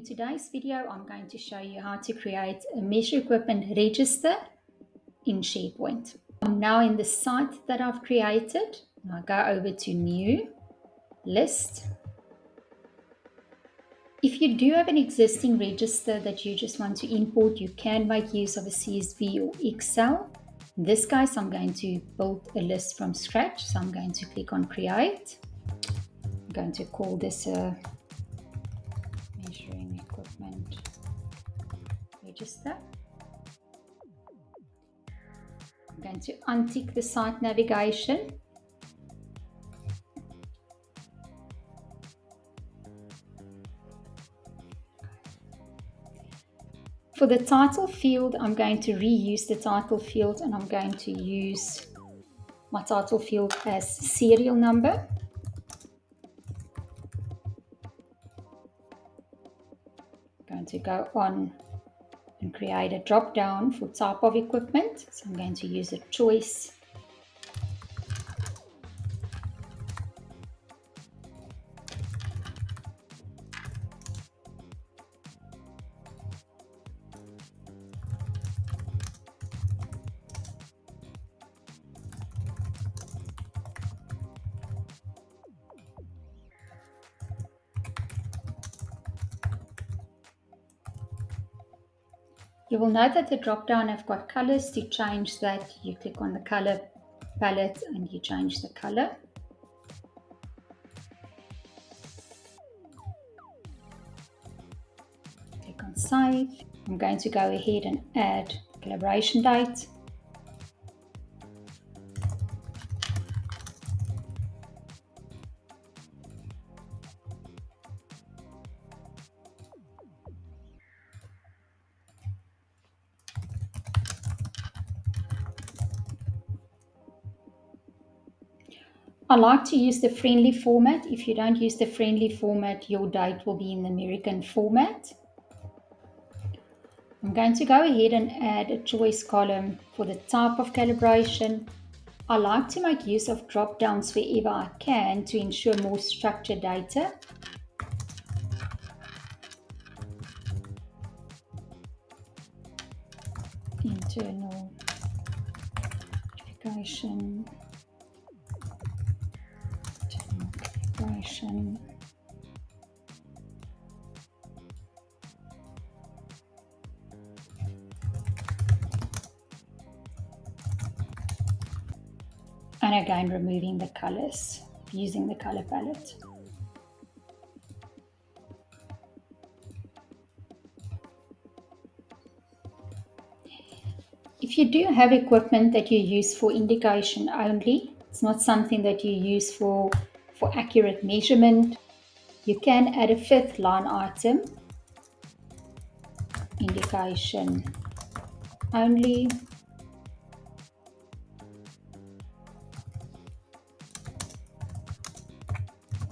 In today's video, I'm going to show you how to create a measure equipment register in SharePoint. I'm now in the site that I've created. I'll go over to New, List. If you do have an existing register that you just want to import, you can make use of a CSV or Excel. In this case, I'm going to build a list from scratch. So I'm going to click on Create. I'm going to call this a measuring equipment register. I'm going to untick the site navigation. For the title field, I'm going to reuse the title field and I'm going to use my title field as serial number. I'm going to go on and create a drop down for type of equipment. So I'm going to use a choice. You will note that the drop down have got colors. To change that, you click on the color palette and you change the color. Click on save. I'm going to go ahead and add calibration date. I like to use the friendly format. If you don't use the friendly format, your date will be in the American format. I'm going to go ahead and add a choice column for the type of calibration. I like to make use of drop downs wherever I can to ensure more structured data. Internal calibration. And again, removing the colors using the color palette. If you do have equipment that you use for indication only, it's not something that you use for accurate measurement, you can add a fifth line item, indication only.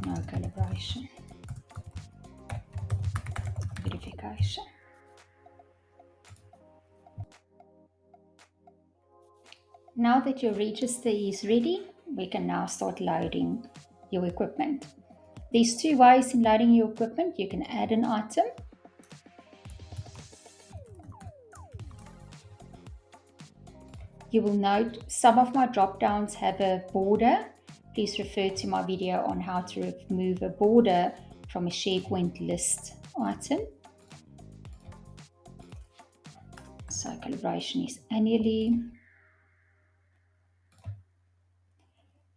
No calibration. Verification. Now that your register is ready, we can now start loading your equipment. There's two ways in loading your equipment. You can add an item. You will note some of my drop downs have a border. Please refer to my video on how to remove a border from a SharePoint list item. So calibration is annually.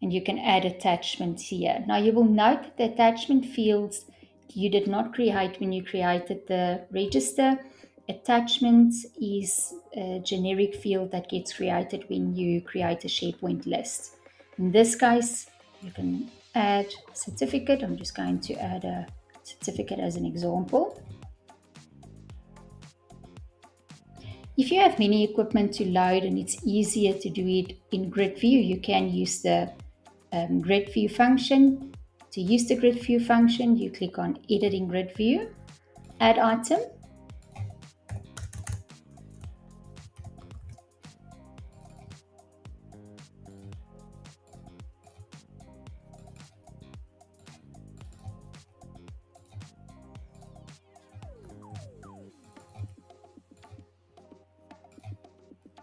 And you can add attachments here. Now you will note that the attachment fields you did not create when you created the register. Attachments is a generic field that gets created when you create a SharePoint list. In this case, you can add certificate. I'm just going to add a certificate as an example. If you have many equipment to load and it's easier to do it in grid view, you can use the grid view function. To use the grid view function, you click on editing grid view, add item.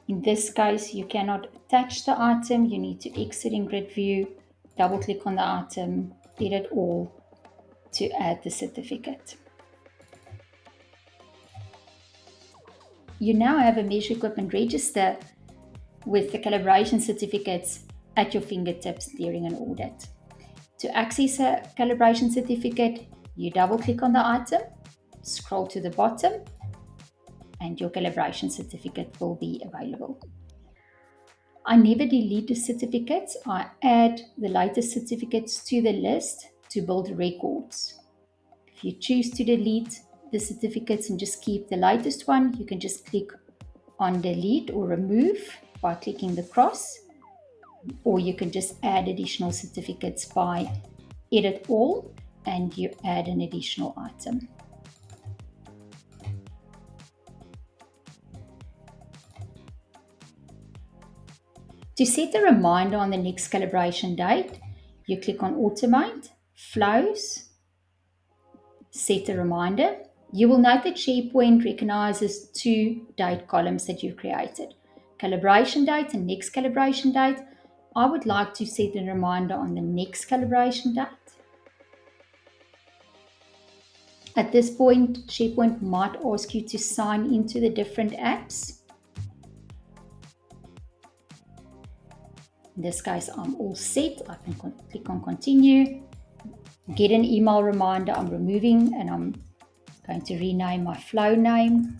In this case, you cannot attach the item. You need to exit in grid view, double click on the item, edit all to add the certificate. You now have a Measure Equipment register with the calibration certificates at your fingertips during an audit. To access a calibration certificate, you double click on the item, scroll to the bottom, and your calibration certificate will be available. I never delete the certificates. I add the latest certificates to the list to build records. If you choose to delete the certificates and just keep the latest one, you can just click on delete or remove by clicking the cross, or you can just add additional certificates by edit all and you add an additional item. To set a reminder on the next calibration date, you click on Automate, Flows, Set a Reminder. You will note that SharePoint recognizes two date columns that you've created, calibration date and next calibration date. I would like to set a reminder on the next calibration date. At this point, SharePoint might ask you to sign into the different apps. In this case, I'm all set. I can click on continue, get an email reminder. I'm removing and I'm going to rename my flow name.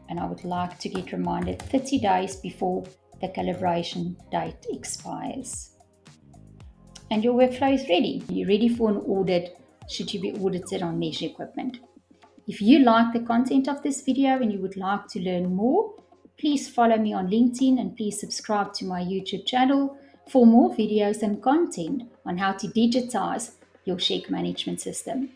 And I would like to get reminded 30 days before the calibration date expires. And your workflow is ready. You're ready for an audit should you be audited on Measure Equipment. If you like the content of this video and you would like to learn more, please follow me on LinkedIn and please subscribe to my YouTube channel for more videos and content on how to digitize your check management system.